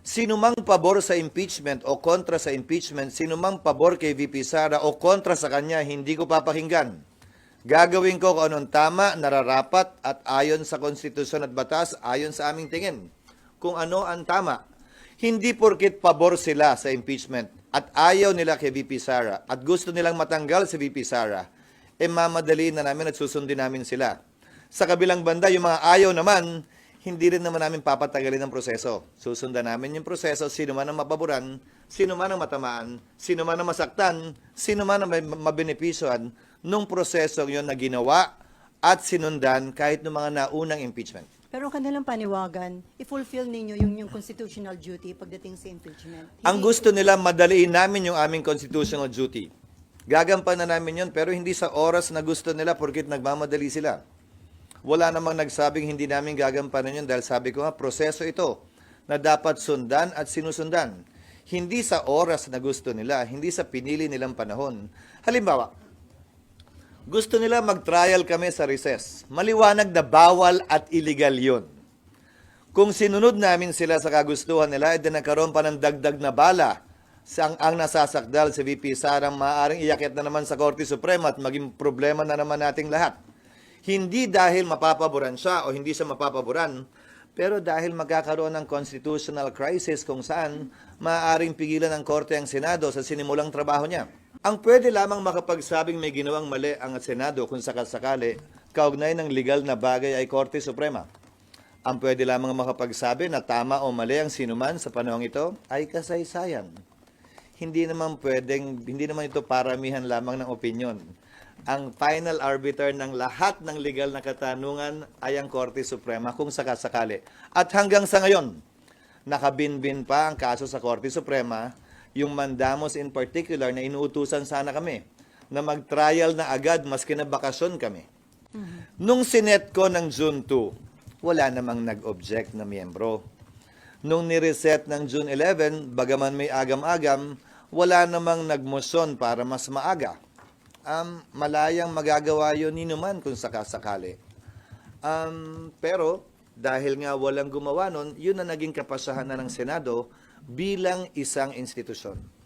Sinumang pabor sa impeachment o kontra sa impeachment, sinumang pabor kay VP Sara o kontra sa kanya, hindi ko papakinggan. Gagawin ko kung anong tama, nararapat at ayon sa konstitusyon at batas, ayon sa aming tingin. Kung ano ang tama. Hindi porkit pabor sila sa impeachment at ayaw nila kay VP Sara at gusto nilang matanggal si VP Sara, mamadali na namin at susundin namin sila. Sa kabilang banda, yung mga ayaw naman, hindi rin naman namin papatagalin ang proseso. Susundan namin yung proseso, sino man ang mapaboran, sino man ang matamaan, sino man ang masaktan, sino man ang mabenepisyohan nung proseso yon na ginawa at sinundan kahit ng mga naunang impeachment. Pero ang kanilang paniwagan, i-fulfill ninyo yung constitutional duty pagdating sa impeachment. Ang gusto nila, madaliin namin yung aming constitutional duty. Gagampan na namin yun, pero hindi sa oras na gusto nila porkit nagmamadali sila. Wala namang nagsabing hindi namin gagampanan yun dahil sabi ko nga, proseso ito na dapat sundan at sinusundan. Hindi sa oras na gusto nila, hindi sa pinili nilang panahon. Halimbawa, gusto nila mag-trial kami sa recess. Maliwanag na bawal at illegal yun. Kung sinunod namin sila sa kagustuhan nila, edi nagkaroon pa ng dagdag na bala ang nasasakdal si VP Sarang maaaring iakit na naman sa Korte Suprema at maging problema na naman nating lahat. Hindi dahil mapapaboran siya o hindi siya mapapaboran, pero dahil magkakaroon ng constitutional crisis kung saan maaaring pigilan ng Korte ang Senado sa sinimulang trabaho niya. Ang pwede lamang makapagsabing may ginawang mali ang Senado kung sakasakali, kaugnay ng legal na bagay ay Korte Suprema. Ang pwede lamang makapagsabi na tama o mali ang sinuman sa panahong ito ay kasaysayan. Hindi naman ito paramihan lamang ng opinyon. Ang final arbiter ng lahat ng legal na katanungan ay ang Korte Suprema kung sakasakali. At hanggang sa ngayon, nakabinbin pa ang kaso sa Korte Suprema, yung mandamos in particular na inuutusan sana kami na mag-trial na agad maski na bakasyon kami. Nung sinet ko ng June 2, wala namang nag-object na miyembro. Nung nireset ng June 11, bagaman may agam-agam, wala namang nagmosyon para mas maaga. Malayang magagawa yun ni naman kung sakasakali. Pero dahil nga walang gumawa nun, yun na naging kapasahan na ng Senado bilang isang institusyon.